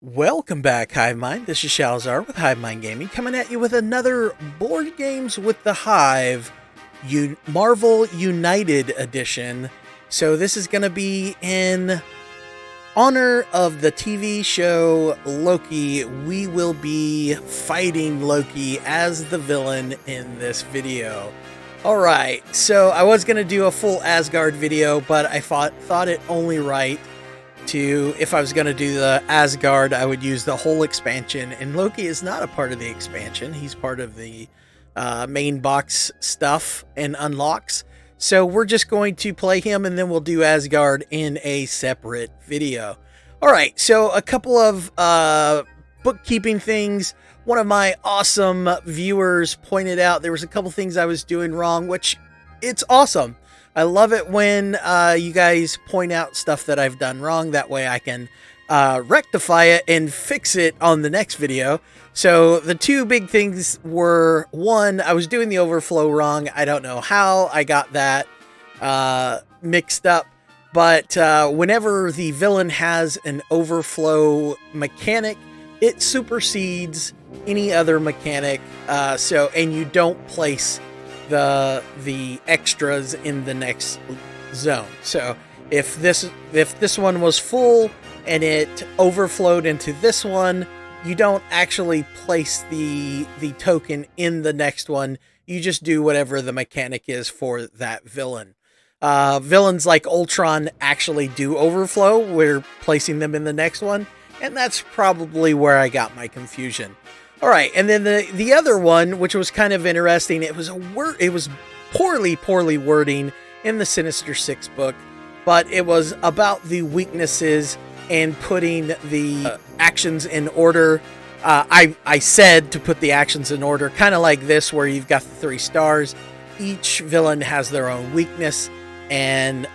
Welcome back, Hive Mind. This is Shalzar with Hive Mind Gaming, coming at you with another Board Games with the Hive Marvel United edition. So this is going to be in honor of the TV show Loki. We will be fighting Loki as the villain in this video. Alright, so I was going to do a full Asgard video, but I thought it only right to, if I was going to do the Asgard, I would use the whole expansion, and Loki is not a part of the expansion. He's part of the main box stuff and unlocks. So we're just going to play him, and then we'll do Asgard in a separate video. Alright, so a couple of bookkeeping things. One of my awesome viewers pointed out there was a couple things I was doing wrong, which it's awesome. I love it when you guys point out stuff that I've done wrong. That way I can rectify it and fix it on the next video. So the two big things were, one, I was doing the overflow wrong. I don't know how I got that mixed up. But whenever the villain has an overflow mechanic, it supersedes any other mechanic. And you don't place the extras in the next zone. So if this one was full and it overflowed into this one, you don't actually place the token in the next one. You just do whatever the mechanic is for that villain. Villains like Ultron actually do overflow. We're placing them in the next one, and that's probably where I got my confusion. All right, and then the other one, which was kind of interesting, it was poorly wording in the Sinister 6 book, but it was about the weaknesses and putting the actions in order. I said to put the actions in order, kind of like this, where you've got the 3 stars. Each villain has their own weakness, and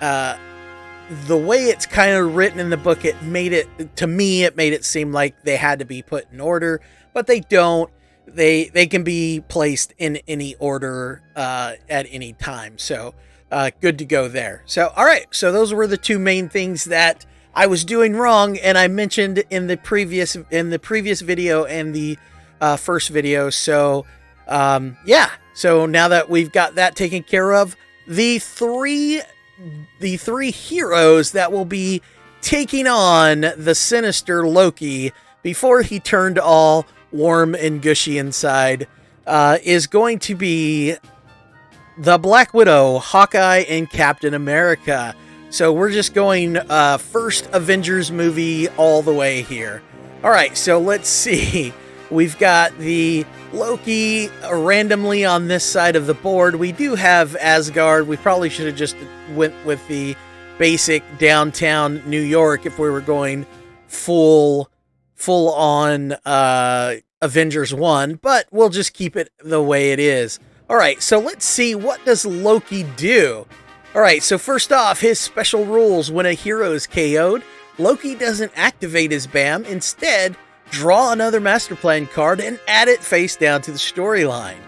the way it's kind of written in the book, it made it seem like they had to be put in order. But they don't. They can be placed in any order at any time. So good to go there. So all right. So those were the two main things that I was doing wrong, and I mentioned in the previous video and the first video. So yeah. So now that we've got that taken care of, the three heroes that will be taking on the sinister Loki before he turned all warm and gushy inside is going to be the Black Widow, Hawkeye, and Captain America. So we're just going first Avengers movie all the way here. All right, so let's see. We've got the Loki randomly on this side of the board. We do have Asgard. We probably should have just went with the basic downtown New York if we were going full on Avengers 1, but we'll just keep it the way it is. All right, so let's see, what does Loki do? All right, so first off, his special rules. When a hero is KO'd, Loki doesn't activate his BAM. Instead, draw another Master Plan card and add it face down to the storyline.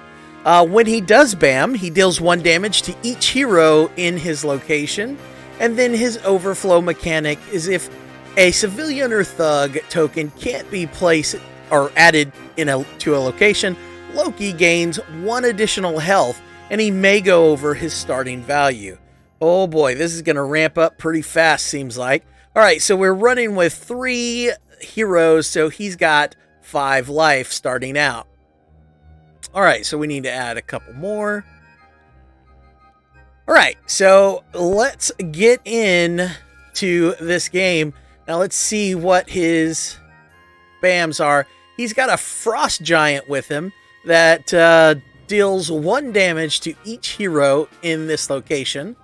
When he does BAM, he deals 1 damage to each hero in his location, and then his overflow mechanic is if a civilian or thug token can't be placed or added to a location, Loki gains 1 additional health, and he may go over his starting value. Oh boy, this is going to ramp up pretty fast, seems like. All right, so we're running with 3 heroes, so he's got 5 life starting out. All right, so we need to add a couple more. All right, so let's get in to this game. Now let's see what his BAMs are. He's got a Frost Giant with him that deals 1 damage to each hero in this location.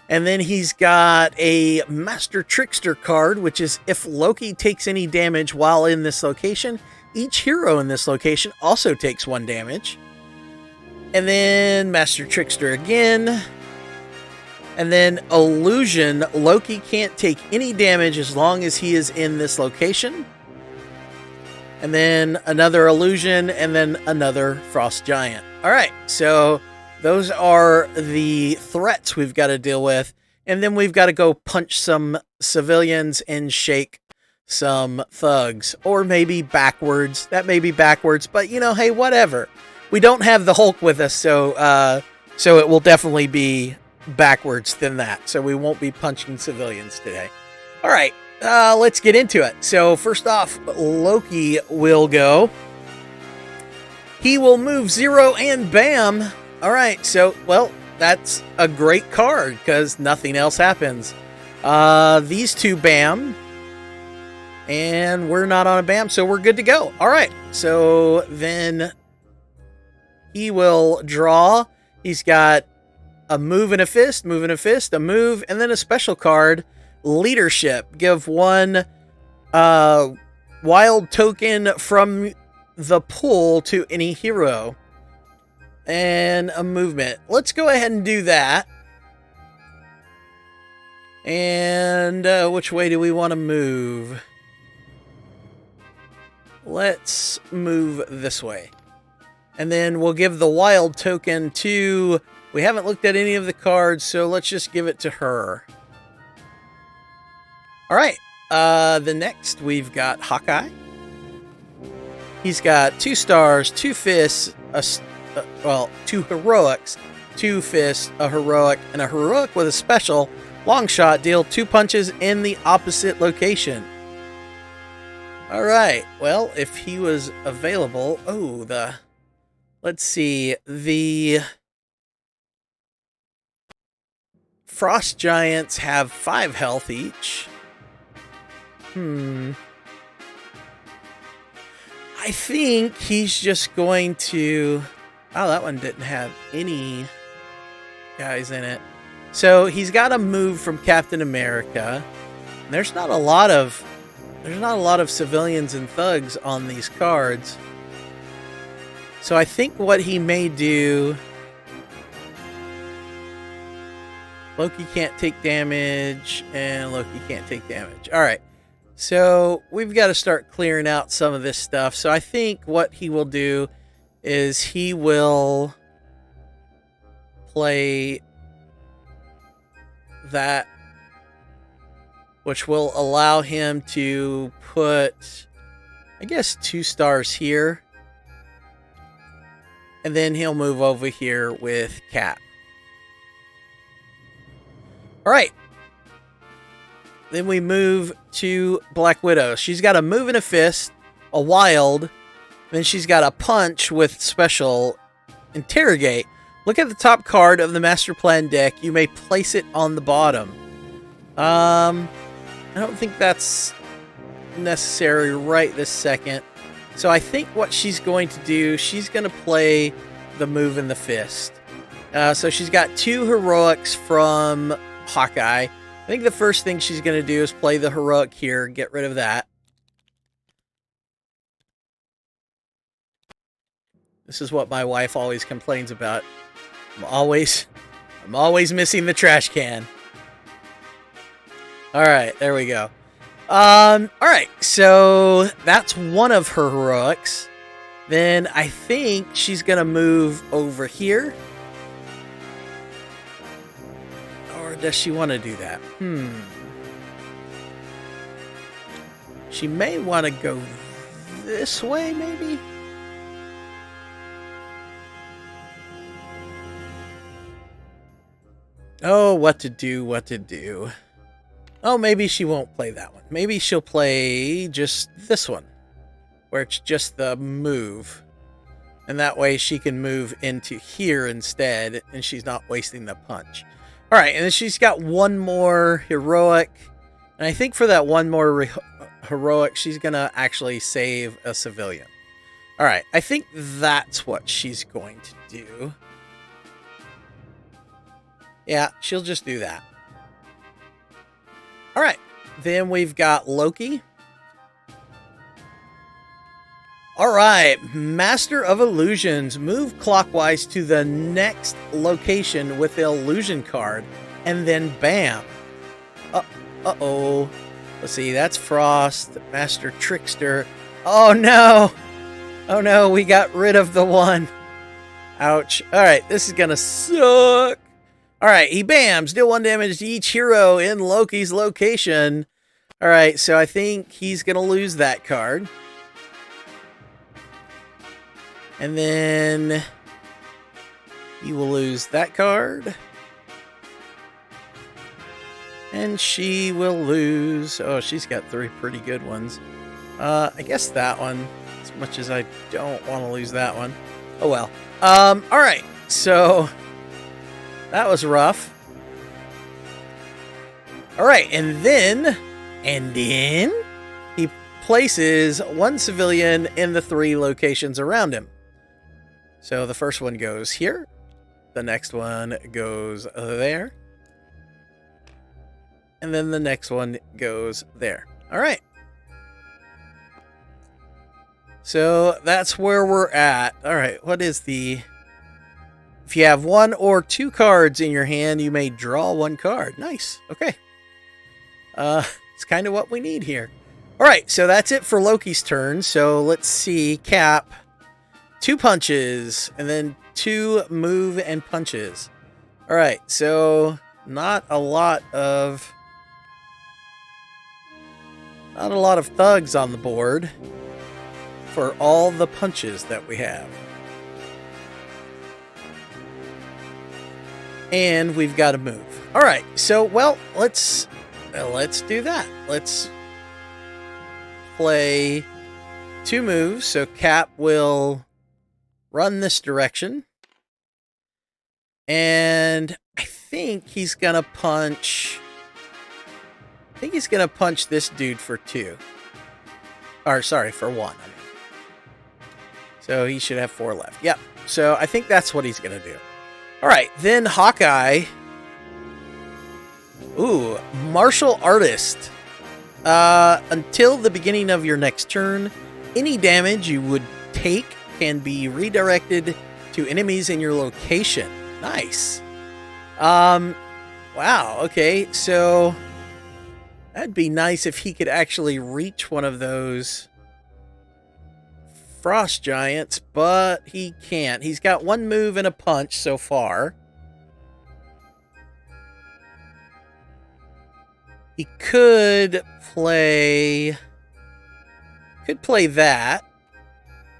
And then he's got a Master Trickster card, which is if Loki takes any damage while in this location, each hero in this location also takes 1 damage. And then Master Trickster again. And then Illusion. Loki can't take any damage as long as he is in this location. And then another Illusion, and then another Frost Giant. All right, so those are the threats we've got to deal with. And then we've got to go punch some civilians and shake some thugs. Or maybe backwards. That may be backwards, but you know, hey, whatever. We don't have the Hulk with us, so it will definitely be backwards than that. So we won't be punching civilians today. All right, let's get into it. So first off, Loki will go. He will move 0 and bam. All right, so, well, that's a great card because nothing else happens. These two bam. And we're not on a bam, so we're good to go. All right, so then he will draw. He's got a move and a fist, a move, and then a special card, Leadership. Give one wild token from the pool to any hero. And a movement. Let's go ahead and do that. And which way do we want to move? Let's move this way. And then we'll give the wild token to... We haven't looked at any of the cards, so let's just give it to her. All right. The next, we've got Hawkeye. He's got 2 stars, 2 fists, 2 heroics, 2 fists, a heroic, and a heroic with a special. Long shot, deal 2 punches in the opposite location. All right. Well, if he was available... Oh, let's see. The Frost Giants have 5 health each. I think he's just going to... Oh, that one didn't have any guys in it. So he's got a move from Captain America. There's not a lot of civilians and thugs on these cards. So I think what he may do... Loki can't take damage, and Loki can't take damage. All right. So we've got to start clearing out some of this stuff. So I think what he will do is he will play that, which will allow him to put, I guess, 2 stars here. And then he'll move over here with Cap. All right. Then we move to Black Widow. She's got a move and a fist, a wild, then she's got a punch with special interrogate. Look at the top card of the Master Plan deck. You may place it on the bottom. I don't think that's necessary right this second. So I think what she's going to do, she's going to play the move and the fist. So she's got 2 heroics from Hawkeye. I think the first thing she's going to do is play the heroic here, get rid of that. This is what my wife always complains about. I'm always missing the trash can. All right, there we go. All right, so that's one of her heroics. Then I think she's going to move over here. Or does she want to do that? She may want to go this way, maybe? Oh, what to do. Oh, maybe she won't play that one. Maybe she'll play just this one, where it's just the move. And that way she can move into here instead, and she's not wasting the punch. All right, and then she's got one more heroic. And I think for that one more heroic, she's going to actually save a civilian. All right, I think that's what she's going to do. Yeah, she'll just do that. All right, then we've got Loki. All right, Master of Illusions. Move clockwise to the next location with the illusion card, and then bam. Uh-oh. Let's see, that's Frost, Master Trickster. Oh, no. Oh, no, we got rid of the one. Ouch. All right, this is going to suck. All right, he bams. Deal 1 damage to each hero in Loki's location. All right, so I think he's going to lose that card. And then he will lose that card. And she will lose... Oh, she's got 3 pretty good ones. I guess that one, as much as I don't want to lose that one. Oh, well. All right, so that was rough. All right, and then he places 1 civilian in the 3 locations around him. So the first one goes here. The next one goes there. And then the next one goes there. All right. So that's where we're at. All right, what is the... If you have 1 or 2 cards in your hand, you may draw 1 card. Nice. Okay. It's kind of what we need here. All right, so that's it for Loki's turn. So let's see. Cap. 2 punches, and then 2 move and punches. All right, so not a lot of thugs on the board for all the punches that we have. And we've got to move. All right, so, well, let's do that. Let's play 2 moves. So Cap will run this direction. And I think he's going to punch... I think he's going to punch this dude for 2. Or, sorry, for 1. I mean. So he should have 4 left. Yep. So I think that's what he's going to do. All right. Then Hawkeye. Ooh, Martial Artist. Until the beginning of your next turn, any damage you would take can be redirected to enemies in your location. Nice. Wow. Okay. So that'd be nice if he could actually reach one of those frost giants, but he can't. He's got 1 move and a punch so far. He could play that,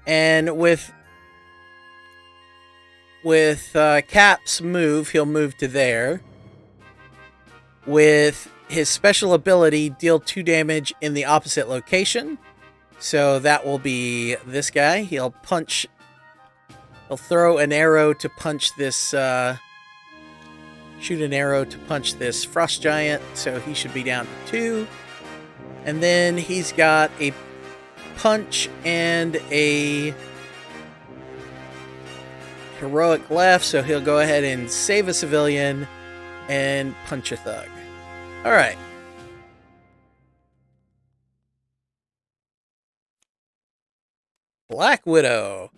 and with Cap's move, he'll move to there. With his special ability, deal 2 damage in the opposite location. So that will be this guy. He'll throw an arrow to punch this, shoot an arrow to punch this frost giant. So he should be down to 2. And then he's got a punch and a heroic left. So he'll go ahead and save a civilian and punch a thug. All right. Black Widow.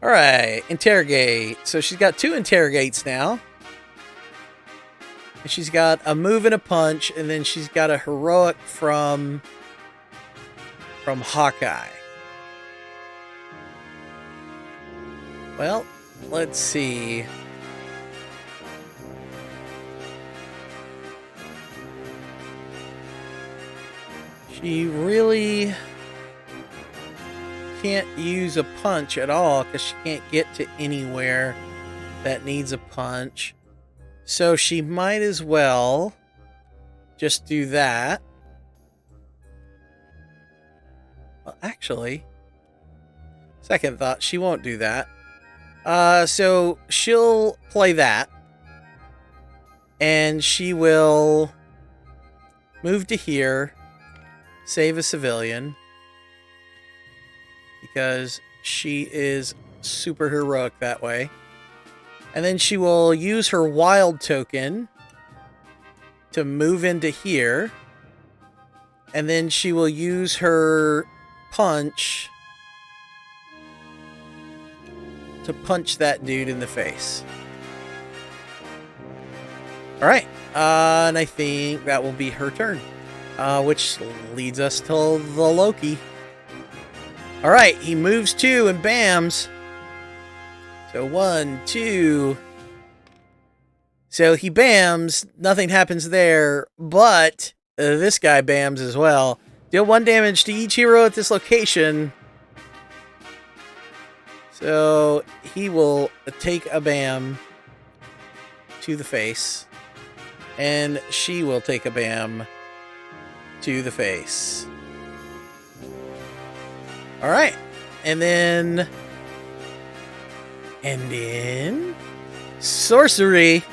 All right, interrogate. So she's got 2 interrogates now. And she's got a move and a punch, and then she's got a heroic from Hawkeye. Well, let's see. She really can't use a punch at all because she can't get to anywhere that needs a punch. So she might as well just do that. Well, actually, second thought, she won't do that. So she'll play that. And she will move to here, save a civilian. Because she is super heroic that way. And then she will use her wild token to move into here. And then she will use her punch to punch that dude in the face. All right. And I think that will be her turn. Which leads us to the Loki. All right, he moves 2 and bams. So 1, 2. So he bams, nothing happens there, but this guy bams as well. Deal 1 damage to each hero at this location. So he will take a bam to the face. And she will take a bam to the face. Alright. And then sorcery.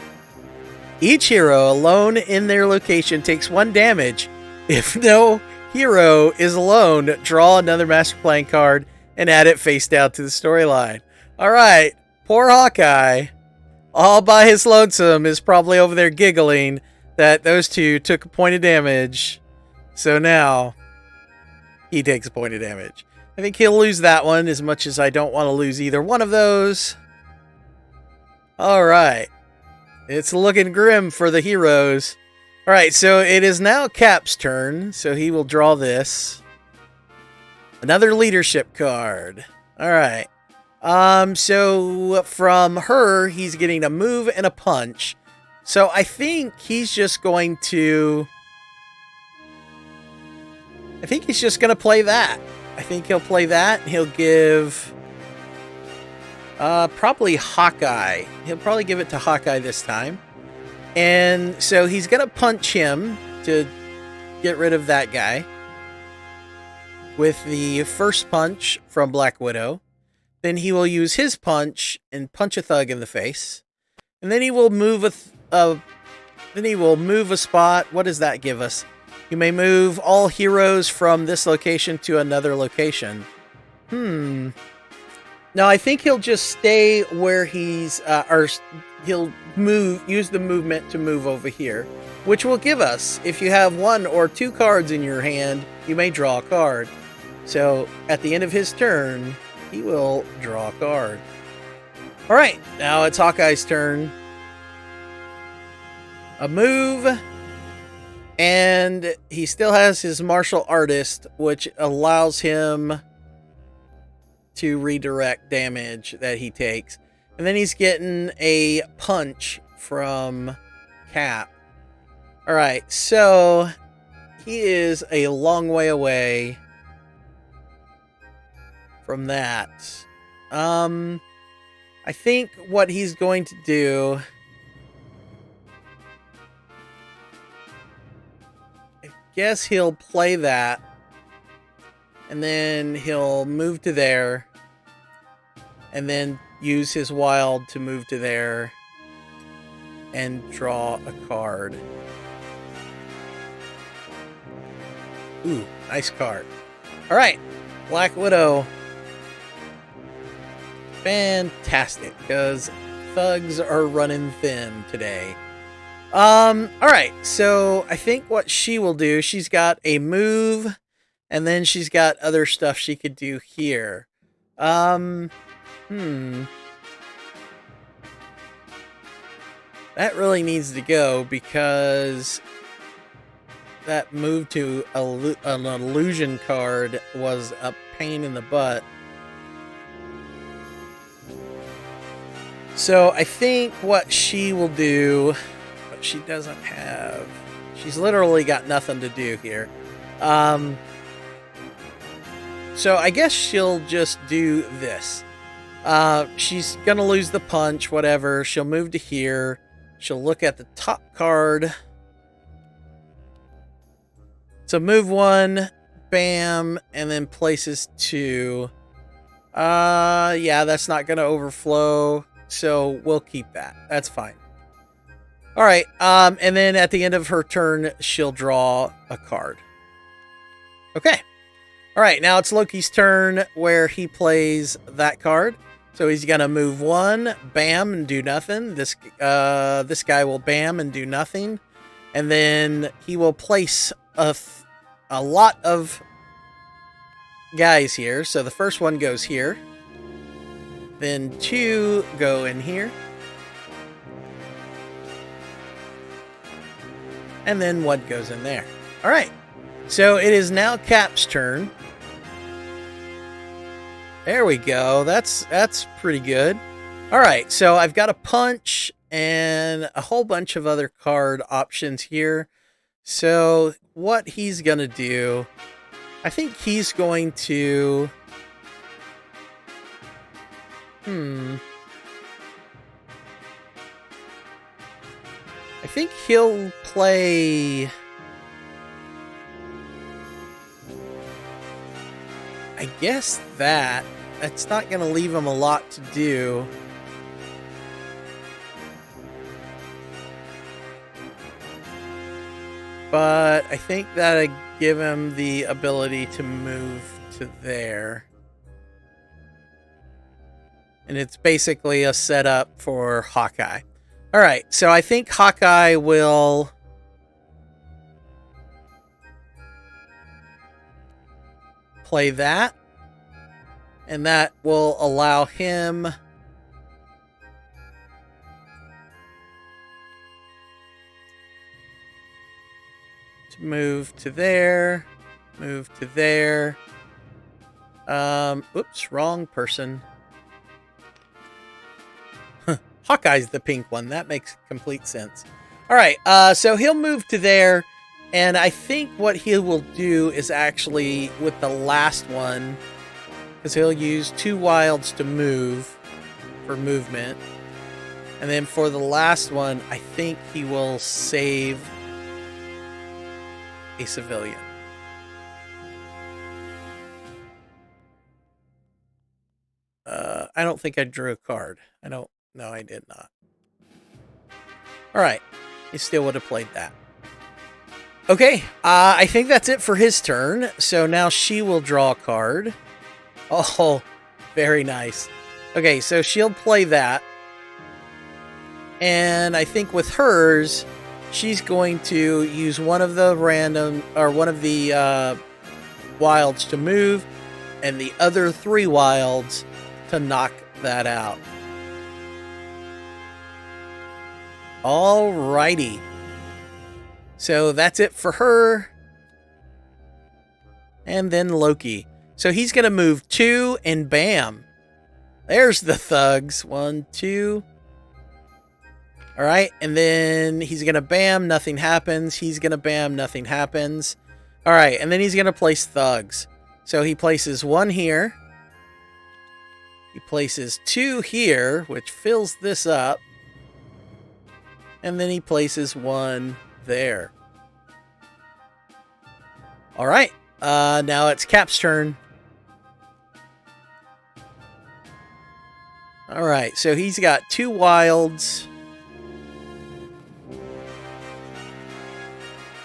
Each hero alone in their location takes 1 damage. If no hero is alone, draw another master playing card and add it face down to the storyline. Alright, poor Hawkeye, all by his lonesome, is probably over there giggling that those two took a point of damage. So now, he takes a point of damage. I think he'll lose that one, as much as I don't want to lose either one of those. Alright, it's looking grim for the heroes. Alright, so it is now Cap's turn, so he will draw this. Another leadership card. Alright. So from her, he's getting a move and a punch. So I think he's just going to... play that. I think he'll play that. He'll give... probably Hawkeye. He'll probably give it to Hawkeye this time. And so he's going to punch him to get rid of that guy with the first punch from Black Widow. Then he will use his punch and punch a thug in the face. And then he will move a spot. What does that give us? You may move all heroes from this location to another location. No, I think he'll just stay where he's or he'll use the movement to move over here, which will give us, if you have 1 or 2 cards in your hand, you may draw a card. So at the end of his turn, he will draw a card. All right, now it's Hawkeye's turn. A move, and he still has his martial artist, which allows him to redirect damage that he takes. And then he's getting a punch from Cap. Alright, so he is a long way away from that. I think what he's going to do... I guess he'll play that. And then he'll move to there. And then use his wild to move to there. And draw a card. Ooh, nice card. Alright, Black Widow. Fantastic, because thugs are running thin today. Alright, so I think what she will do, she's got a move, and then she's got other stuff she could do here. That really needs to go, because that move to an illusion card was a pain in the butt. So I think what she will do, but she doesn't have, she's literally got nothing to do here. So I guess she'll just do this. She's gonna lose the punch, whatever. She'll move to here. She'll look at the top card. So move 1, bam, and then places 2. Yeah, that's not gonna overflow. So we'll keep that. That's fine. All right. And then at the end of her turn, she'll draw a card. Okay. All right. Now it's Loki's turn, where he plays that card. So he's gonna move 1, bam, and do nothing. This guy will bam and do nothing, and then he will place a lot of guys here. So the first one goes here. Then 2 go in here. And then 1 goes in there. Alright. So it is now Cap's turn. There we go. That's pretty good. Alright, so I've got a punch and a whole bunch of other card options here. So what he's going to do, I think he's going to... I think he'll play... I guess that's not going to leave him a lot to do. But I think that'd give him the ability to move to there. And it's basically a setup for Hawkeye. All right, so I think Hawkeye will... play that. And that will allow him... to move to there. Move to there. Oops, wrong person. Hawkeye's the pink one. That makes complete sense. All right, so he'll move to there, and I think what he will do is actually, with the last one, because he'll use 2 wilds to move for movement, and then for the last one, I think he will save a civilian. I don't think I drew a card. No, I did not. All right. He still would have played that. Okay. I think that's it for his turn. So now she will draw a card. Oh, very nice. Okay, so she'll play that. And I think with hers, she's going to use one of the wilds to move, and the other 3 wilds to knock that out. Alrighty. So that's it for her. And then Loki. So he's going to move 2, and bam. There's the thugs. 1, 2. All right. And then he's going to bam. Nothing happens. He's going to bam. Nothing happens. All right. And then he's going to place thugs. So he places 1 here. He places 2 here, which fills this up. And then he places 1 there. All right. Now it's Cap's turn. All right. So he's got 2 wilds.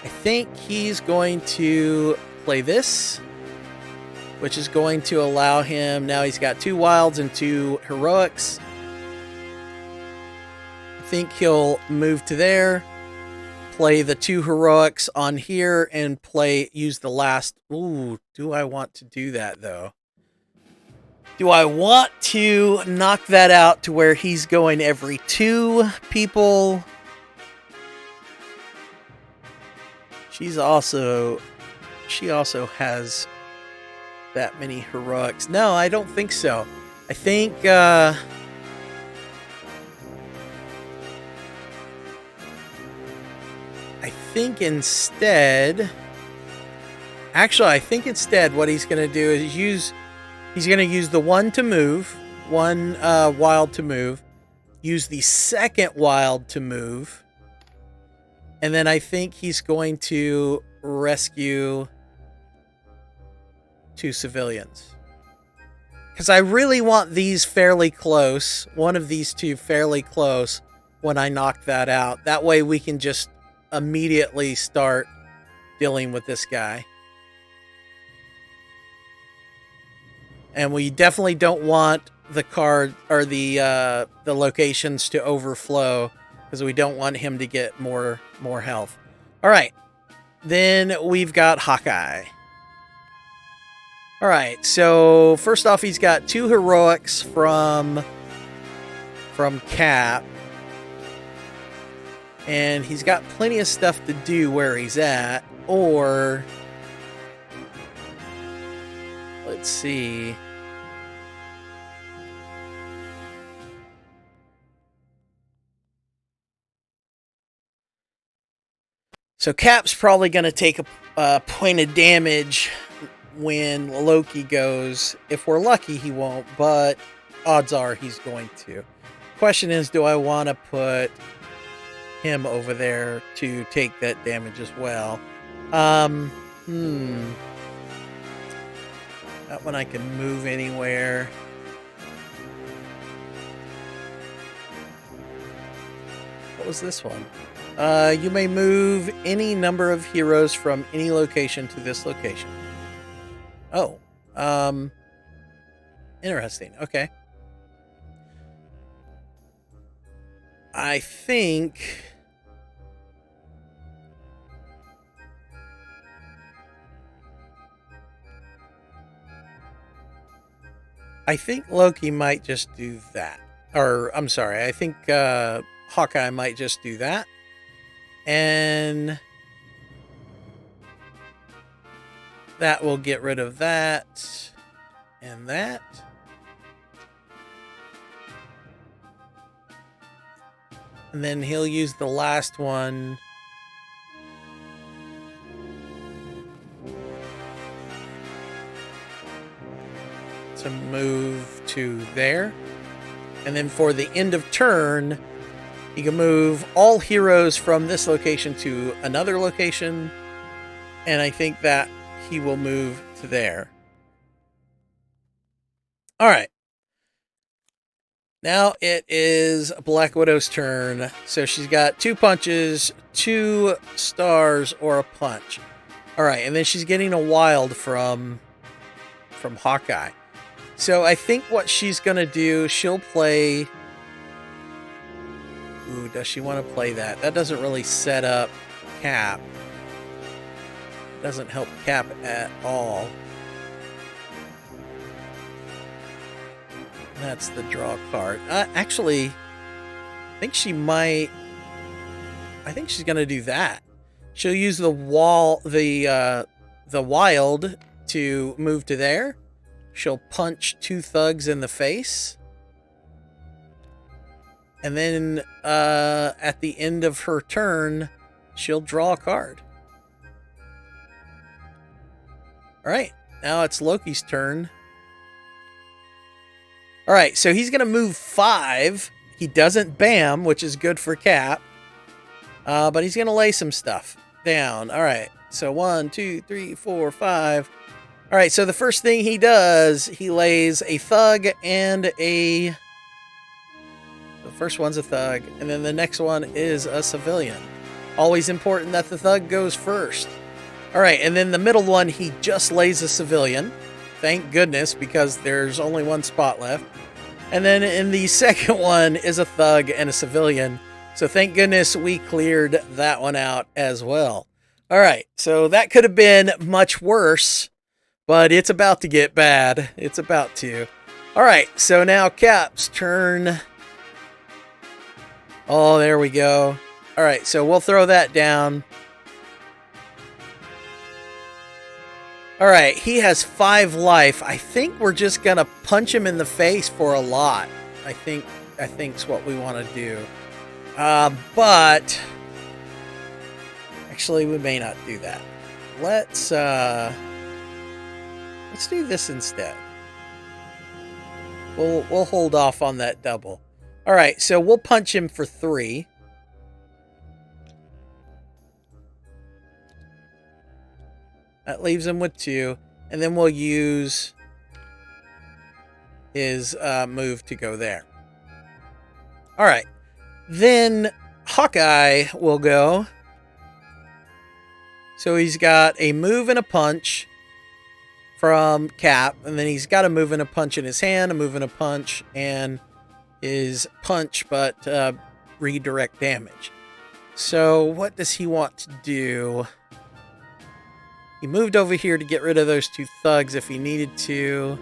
I think he's going to play this, which is going to allow him... Now he's got 2 wilds and 2 heroics. I think he'll move to there, play the 2 heroics on here, and use the last... Ooh, do I want to do that, though? Do I want to knock that out to where he's going every 2 people? She also has that many heroics. No, I don't think so. I think instead... Actually, I think instead what he's going to do is he's going to use the 1 to move, 1 wild to move, use the 2nd wild to move, and then I think he's going to rescue 2 civilians. Because I really want these fairly close, one of these 2 fairly close when I knock that out. That way we can just immediately start dealing with this guy. And we definitely don't want the card or the locations to overflow, because we don't want him to get more health. All right. Then we've got Hawkeye. All right. So first off, he's got 2 heroics from Cap. And he's got plenty of stuff to do where he's at. Or let's see. So Cap's probably going to take a point of damage when Loki goes. If we're lucky, he won't, but odds are he's going to. Question is, do I want to put him over there to take that damage as well? That one I can move anywhere. What was this one? You may move any number of heroes from any location to this location. Oh, interesting. Okay. I think Loki might just do that. Or, I'm sorry, I think Hawkeye might just do that. And that will get rid of that and that. And then he'll use the last one to move to there. And then for the end of turn, he can move all heroes from this location to another location. And I think that he will move to there. All right. Now it is Black Widow's turn. So she's got 2 punches, 2 stars, or a punch. All right. And then she's getting a wild from Hawkeye. So I think what she's going to do, she'll play... Ooh, does she want to play that? That doesn't really set up Cap. Doesn't help Cap at all. That's the draw card. Actually, I think she might... I think she's going to do that. She'll use the wild to move to there. She'll punch 2 thugs in the face. And then at the end of her turn, she'll draw a card. All right, now it's Loki's turn. All right, so he's going to move 5. He doesn't bam, which is good for Cap. But he's going to lay some stuff down. All right, so 1, 2, 3, 4, 5. All right, so the first thing he does, he lays a thug and a... The first one's a thug, and then the next one is a civilian. Always important that the thug goes first. All right, and then the middle one, he just lays a civilian. Thank goodness, because there's only 1 spot left. And then in the second one is a thug and a civilian. So thank goodness we cleared that one out as well. All right, so that could have been much worse, but it's about to get bad. It's about to. All right, so now Cap's turn. Oh, there we go. All right, so we'll throw that down. All right, he has 5 life. I think we're just going to punch him in the face for a lot. I think's what we want to do. But actually, we may not do that. Let's do this instead. We'll hold off on that double. All right, so we'll punch him for 3. That leaves him with 2, and then we'll use his move to go there. All right, then Hawkeye will go. So he's got a move and a punch from Cap, and then he's got a move and a punch in his hand, a move and a punch, and his punch, but redirect damage. So what does he want to do? He moved over here to get rid of those 2 thugs if he needed to.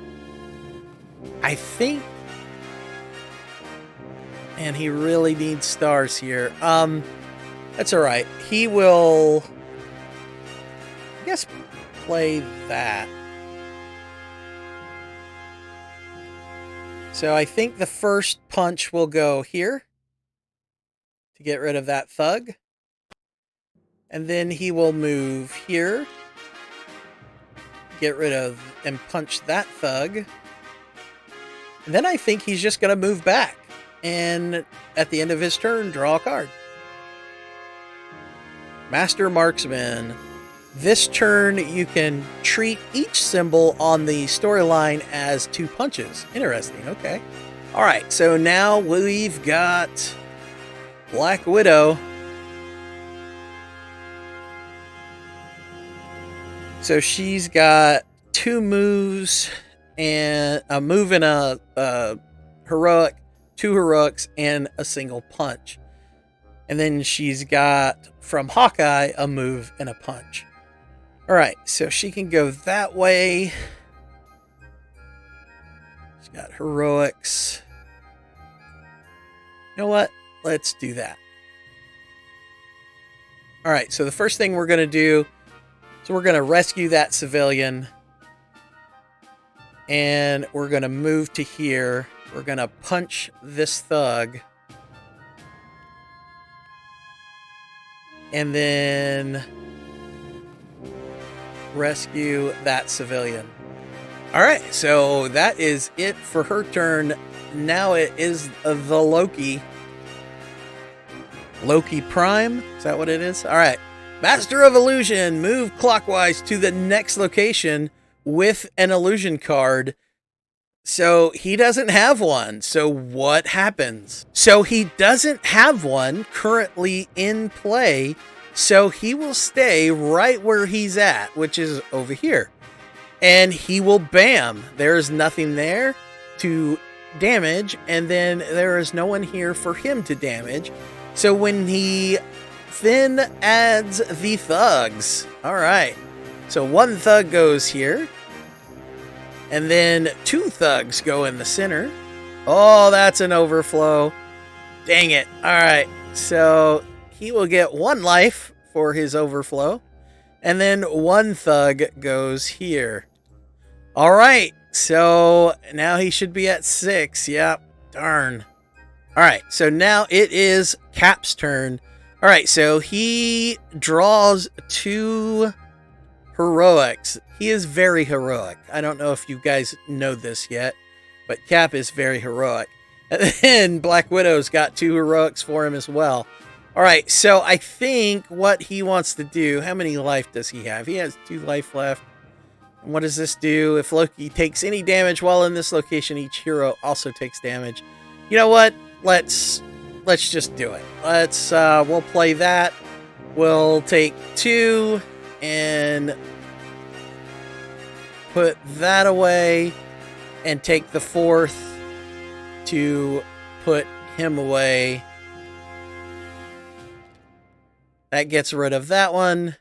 I think... And he really needs stars here. That's alright. He will... I guess play that. So I think the first punch will go here to get rid of that thug. And then he will move here. Get rid of and punch that thug. And then I think he's just going to move back. And at the end of his turn, draw a card. Master Marksman. This turn, you can treat each symbol on the storyline as 2 punches. Interesting, okay. Alright, so now we've got Black Widow. So she's got 2 moves and a move and a heroic, 2 heroics, and a single punch. And then she's got from Hawkeye a move and a punch. Alright, so she can go that way. She's got heroics. You know what? Let's do that. Alright, so the first thing we're going to do, so we're going to rescue that civilian. And we're going to move to here. We're going to punch this thug. And then rescue that civilian. Alright, so that is it for her turn. Now it is the Loki. Loki Prime? Is that what it is? Alright. Master of Illusion. Move clockwise to the next location with an illusion card. So he doesn't have one. So what happens? So he doesn't have one currently in play. So he will stay right where he's at, which is over here. And he will bam. There's nothing there to damage. And then there is no one here for him to damage. So when he then adds the thugs. All right. So 1 thug goes here. And then 2 thugs go in the center. Oh, that's an overflow. Dang it. All right. So he will get 1 life for his overflow. And then 1 thug goes here. All right. So now he should be at 6. Yep. Darn. All right. So now it is Cap's turn. All right. So he draws 2 heroics. He is very heroic. I don't know if you guys know this yet, but Cap is very heroic. And then Black Widow's got 2 heroics for him as well. All right, so I think what he wants to do, how many life does he have? He has 2 life left. And what does this do? If Loki takes any damage while in this location, each hero also takes damage. You know what? Let's just do it. We'll play that. We'll take 2 and put that away and take the 4th to put him away. That gets rid of that one.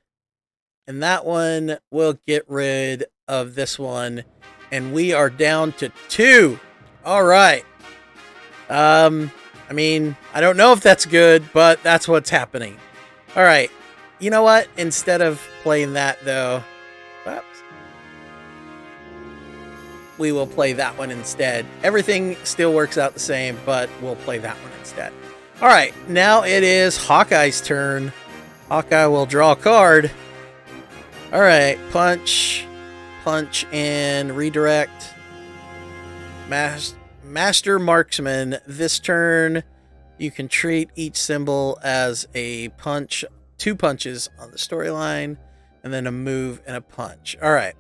And that one will get rid of this one. And we are down to 2. All right. I mean, I don't know if that's good, but that's what's happening. All right. You know what? Instead of playing that, though, we will play that one instead. Everything still works out the same, but we'll play that one instead. All right. Now it is Hawkeye's turn. Hawkeye will draw a card. All right. Punch, and redirect. Master Marksman. This turn, you can treat each symbol as a punch, 2 punches on the storyline, and then a move and a punch. All right.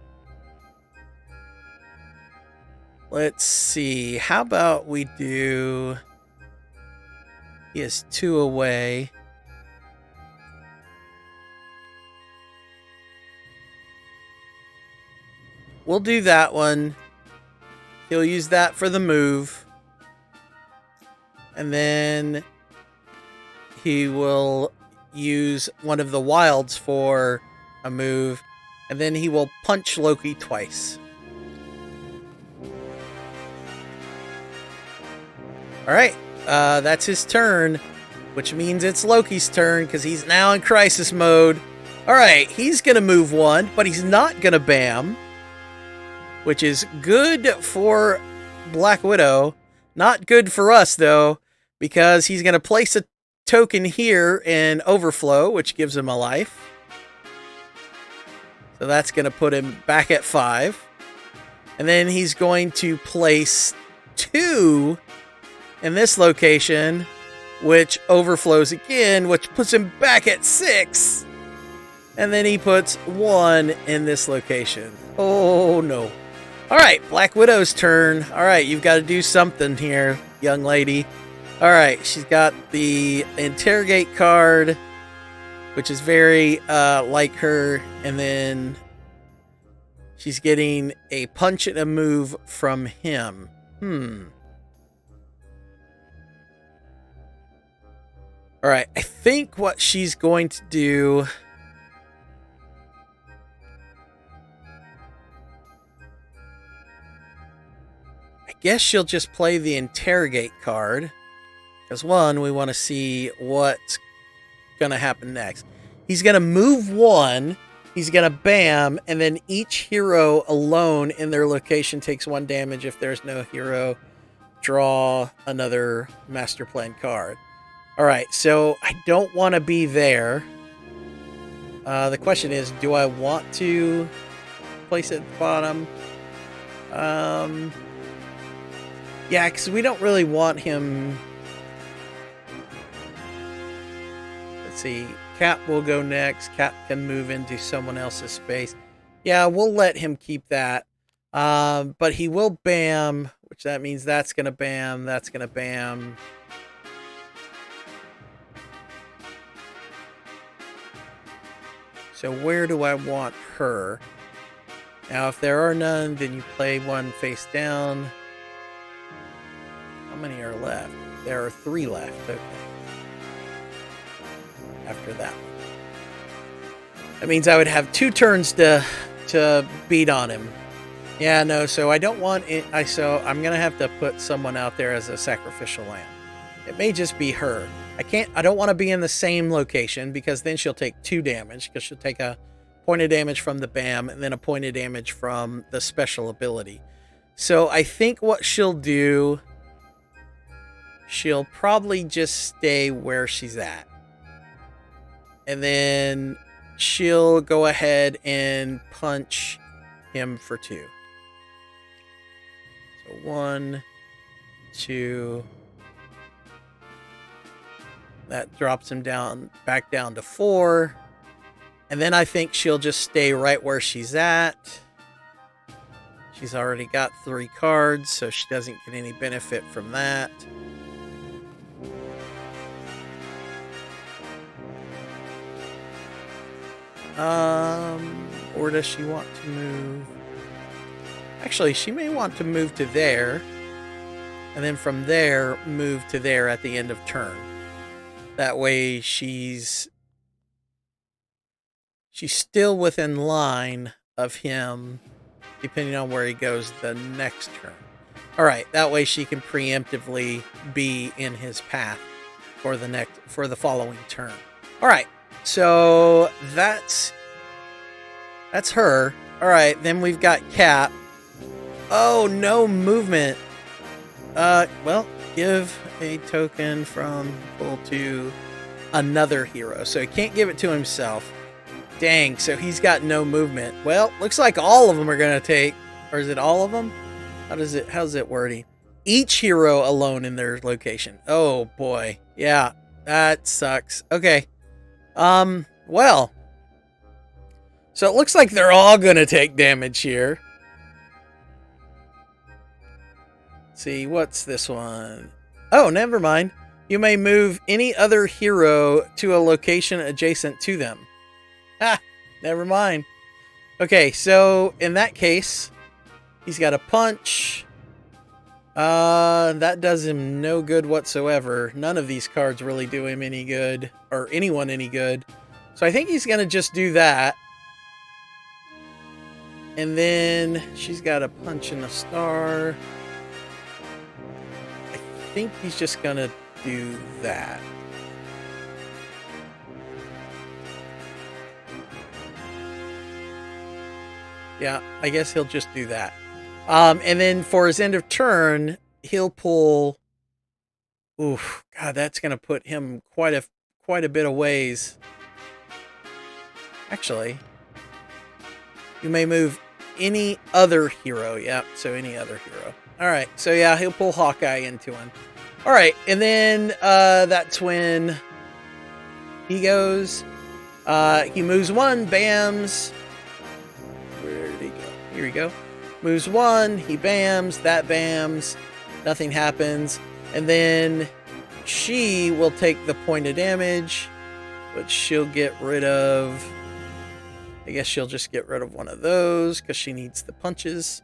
Let's see. How about we do... He has 2 away. We'll do that one. He'll use that for the move. And then he will use one of the wilds for a move. And then he will punch Loki twice. Alright, that's his turn, which means it's Loki's turn because he's now in crisis mode. Alright, he's going to move 1, but he's not going to bam, which is good for Black Widow. Not good for us, though, because he's going to place token here and overflow, which gives him a life. So that's going to put him back at 5. And then he's going to place 2 in this location, which overflows again, which puts him back at 6. And then he puts 1 in this location. Oh, no. All right, Black Widow's turn. All right, you've got to do something here, young lady. All right, she's got the interrogate card, which is very like her. And then she's getting a punch and a move from him. All right, I think what she's going to do... I guess she'll just play the interrogate card. Because one, we want to see what's going to happen next. He's going to move 1. He's going to bam. And then each hero alone in their location takes 1 damage. If there's no hero, draw another master plan card. All right, so I don't want to be there. The question is, do I want to place it at the bottom? Yeah, because we don't really want him... Let's see. Cap will go next. Cap can move into someone else's space. Yeah, we'll let him keep that. But he will bam, which that means that's going to bam, that's going to bam. So where do I want her? Now, if there are none, then you play 1 face down. How many are left? There are 3 left. Okay. After that one. That means I would have 2 turns to beat on him. Yeah, no, so I don't want it. So I'm going to have to put someone out there as a sacrificial lamb. It may just be her. I don't want to be in the same location because then she'll take 2 damage because she'll take a point of damage from the BAM and then a point of damage from the special ability. So I think what she'll do, she'll probably just stay where she's at. And then she'll go ahead and punch him for 2. So 1, 2... That drops him down, back down to 4. And then I think she'll just stay right where she's at. She's already got 3 cards, so she doesn't get any benefit from that. Or does she want to move? Actually, she may want to move to there. And then from there, move to there at the end of turn. That way she's still within line of him, depending on where he goes the next turn. All right, that way she can preemptively be in his path for the following turn. All right, so that's her. All right, then we've got Cap. Oh, no movement. Well, give a token from full to another hero. So he can't give it to himself. Dang, so he's got no movement. Well, looks like all of them are going to take... Or is it all of them? How's it wording? Each hero alone in their location. Oh, boy. Yeah, that sucks. Okay. Well. So it looks like they're all going to take damage here. Let's see, what's this one? Oh, never mind. You may move any other hero to a location adjacent to them. Ha! Never mind. Okay, so in that case, he's got a punch. That does him no good whatsoever. None of these cards really do him any good, or anyone any good. So I think he's going to just do that. And then she's got a punch and a star. I think he's just going to do that. Yeah, I guess he'll just do that. And then for his end of turn, he'll pull... Oof, God, that's going to put him quite a bit of ways. Actually, you may move any other hero. Yeah, so any other hero. All right, so yeah, he'll pull Hawkeye into him. All right, and then that's when he goes. He moves one, bams. Where did he go? Here we go. Moves one, he bams, that bams. Nothing happens. And then she will take the point of damage, which she'll get rid of. I guess she'll just get rid of one of those because she needs the punches.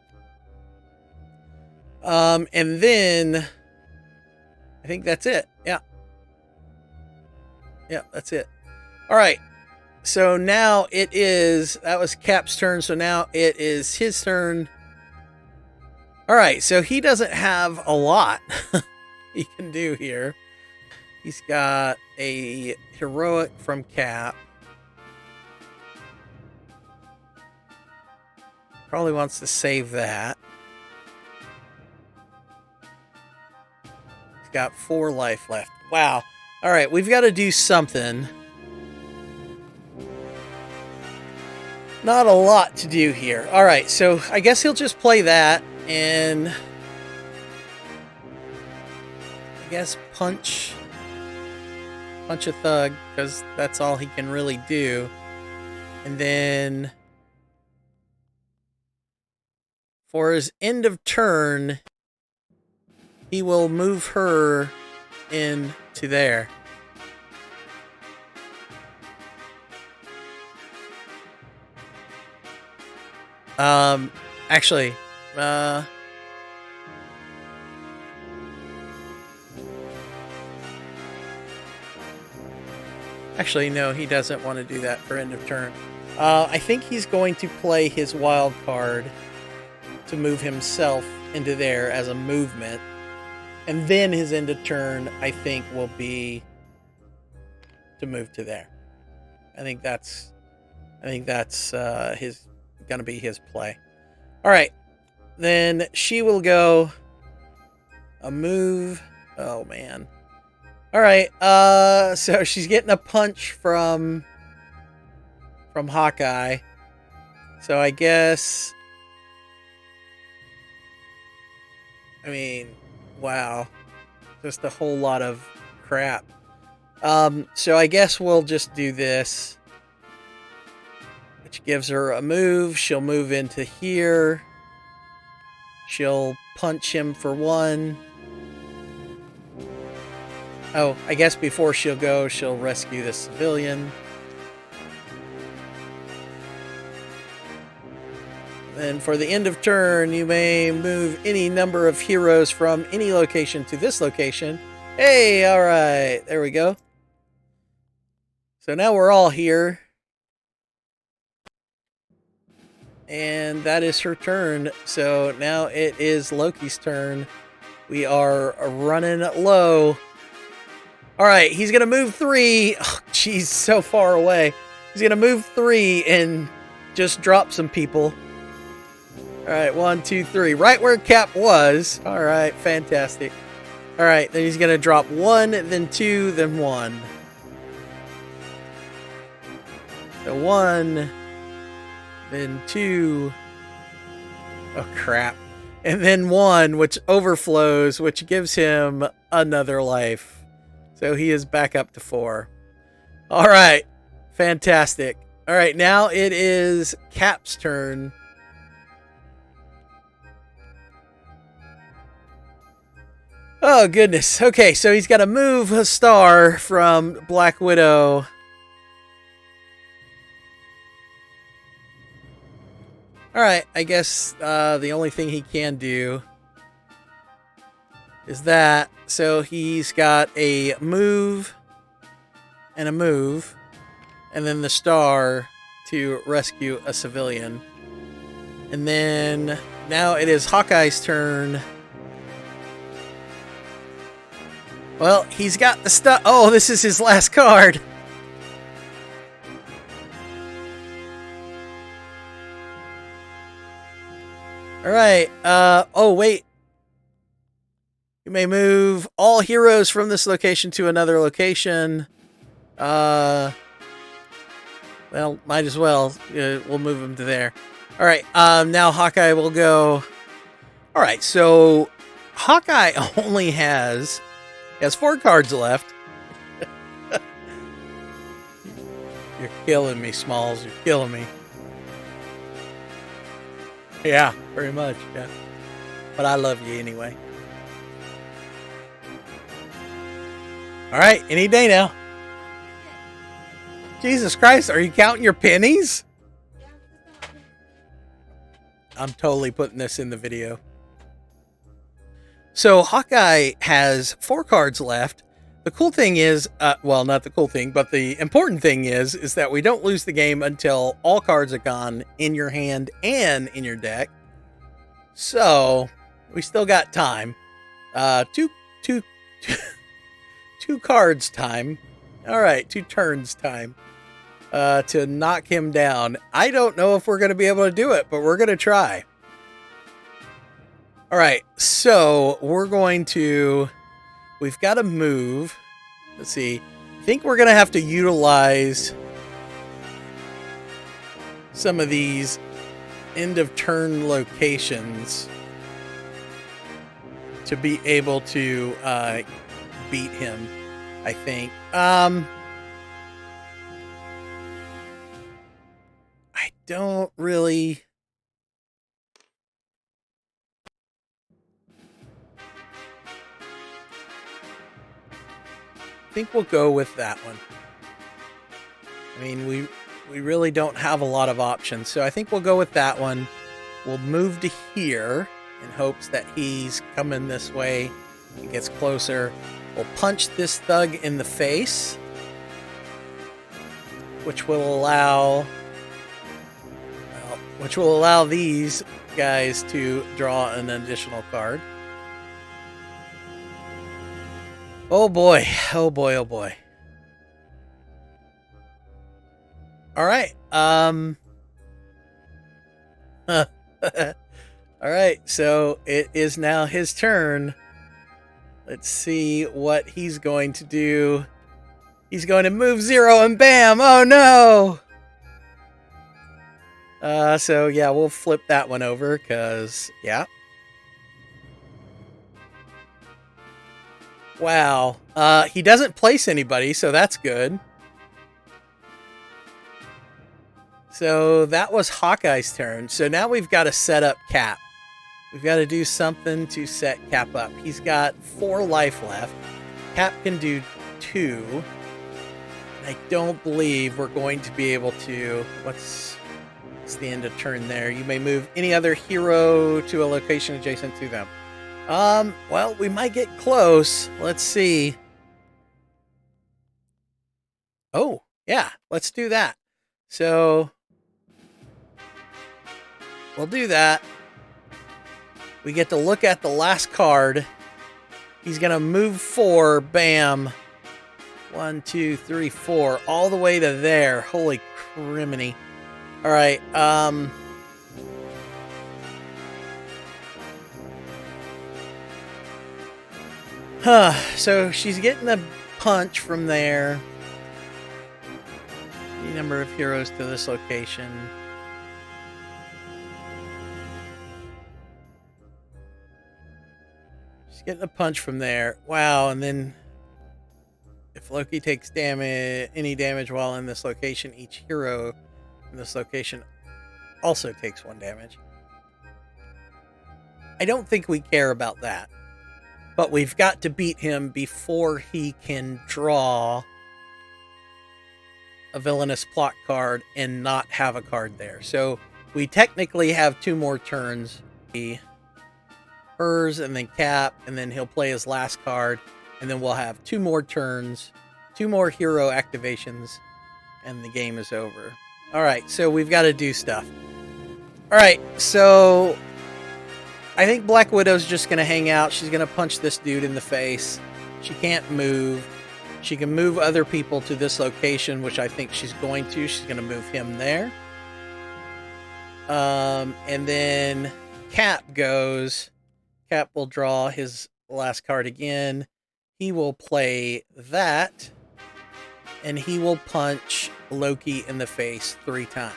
And then I think that's it. Yeah. Yeah, that's it. All right. So now that was Cap's turn. So now it is his turn. All right. So he doesn't have a lot he can do here. He's got a heroic from Cap. Probably wants to save that. He's got 4 life left. Wow. All right, we've got to do something. Not a lot to do here. All right, so I guess he'll just play that and I guess punch a thug because that's all he can really do. And then for his end of turn, he will move her into there. Actually, no, he doesn't want to do that for end of turn. I think he's going to play his wild card to move himself into there as a movement. And then his end of turn, I think, will be to move to there. I think that's gonna be his play. All right, then she will go a move. Oh man. All right. So she's getting a punch from Hawkeye. So I guess. I mean, wow, just a whole lot of crap. So I guess we'll just do this, which gives her a move. She'll move into here. She'll punch him for 1. Oh, I guess before she'll go, she'll rescue the civilian. And for the end of turn, you may move any number of heroes from any location to this location. Hey, all right, there we go. So now we're all here. And that is her turn. So now it is Loki's turn. We are running low. All right, he's going to move 3. Oh, jeez, so far away. He's going to move 3 and just drop some people. All right, 1, 2, 3. Right where Cap was. All right, fantastic. All right, then he's going to drop 1, then 2, then 1. So 1, then 2. Oh, crap. And then 1, which overflows, which gives him another life. So he is back up to 4. All right, fantastic. All right, now it is Cap's turn. Oh, goodness. Okay, so he's got to move a star from Black Widow. All right, I guess the only thing he can do is that. So he's got a move and a move, and then the star to rescue a civilian. And then now it is Hawkeye's turn. Well, he's got the stuff. Oh, this is his last card. All right. Oh, wait. You may move all heroes from this location to another location. Well, might as well. We'll move them to there. All right. Now Hawkeye will go. All right. So Hawkeye only has 4 cards left. You're killing me, Smalls. You're killing me. Yeah, very much. Yeah. But I love you anyway. All right. Any day now. Jesus Christ. Are you counting your pennies? I'm totally putting this in the video. So Hawkeye has 4 cards left. The cool thing is, well, not the cool thing, but the important thing is that we don't lose the game until all cards are gone in your hand and in your deck. So we still got time. Two cards time. All right, 2 turns time to knock him down. I don't know if we're going to be able to do it, but we're going to try. All right, so we've got to move. Let's see. I think we're going to have to utilize some of these end of turn locations to be able to beat him, I think. I don't really... I think we'll go with that one. I mean, we really don't have a lot of options, so I think we'll go with that one. We'll move to here in hopes that he's coming this way. He gets closer. We'll punch this thug in the face, which will allow these guys to draw an additional card. Oh boy, oh boy, oh boy. All right. All right, so it is now his turn. Let's see what he's going to do. He's going to move 0 and bam! Oh no! So yeah, we'll flip that one over because yeah. Wow. He doesn't place anybody, so that's good. So that was Hawkeye's turn. So now we've got to set up Cap. We've got to do something to set Cap up. He's got 4 life left. Cap can do 2. I don't believe we're going to be able to... What's the end of turn there? You may move any other hero to a location adjacent to them. Well, we might get close. Let's see. Oh, yeah, let's do that. So, we'll do that. We get to look at the last card. He's going to move 4, bam. 1, 2, 3, 4, all the way to there. Holy criminy. All right, so she's getting a punch from there. The number of heroes to this location. She's getting a punch from there. Wow, and then if Loki takes any damage while in this location, each hero in this location also takes 1 damage. I don't think we care about that. But we've got to beat him before he can draw a villainous plot card and not have a card there. So we technically have 2 more turns. Hers and then Cap, and then he'll play his last card. And then we'll have 2 more turns, 2 more hero activations, and the game is over. All right, so we've got to do stuff. All right, so... I think Black Widow's just going to hang out. She's going to punch this dude in the face. She can't move. She can move other people to this location, which I think she's going to. She's going to move him there. And then Cap goes. Cap will draw his the last card again. He will play that, and he will punch Loki in the face 3 times.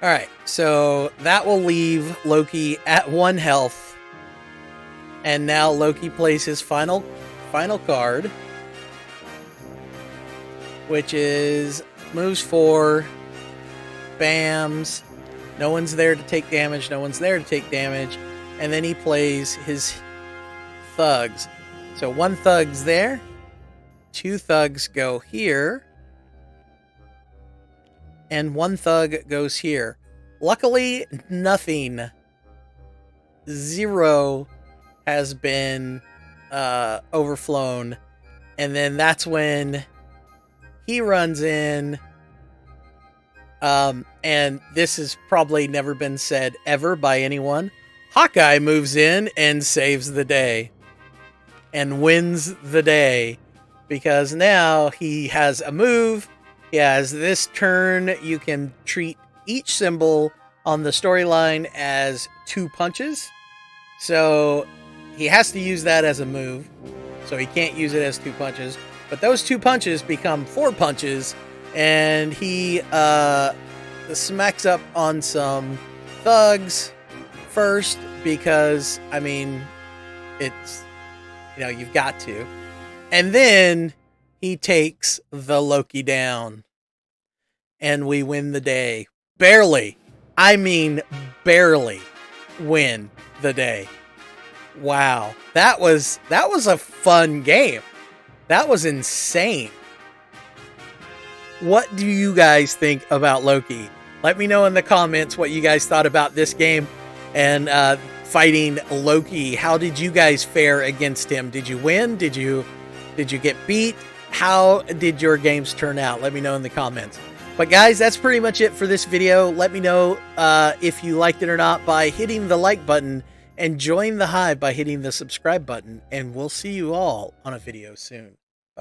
Alright, so that will leave Loki at 1 health. And now Loki plays his final card, which is moves 4, bams, no one's there to take damage, no one's there to take damage, and then he plays his thugs. So 1 thug's there, 2 thugs go here, and 1 thug goes here. Luckily, nothing, 0 has been overflown, and then that's when he runs in, and this has probably never been said ever by anyone. Hawkeye moves in and saves the day and wins the day, because now he has a move. He has this turn. You can treat each symbol on the storyline as 2 punches. So he has to use that as a move. So he can't use it as 2 punches. But those 2 punches become 4 punches. And he smacks up on some thugs first, because, I mean, it's, you know, you've got to. And then he takes the Loki down. And we win the day. Barely. I mean, barely win the day. Wow. That was a fun game. That was insane. What do you guys think about Loki? Let me know in the comments what you guys thought about this game and fighting Loki. How did you guys fare against him? Did you win? Did you get beat? How did your games turn out? Let me know in the comments. But guys, that's pretty much it for this video. Let me know if you liked it or not by hitting the like button, and join the Hive by hitting the subscribe button. And we'll see you all on a video soon.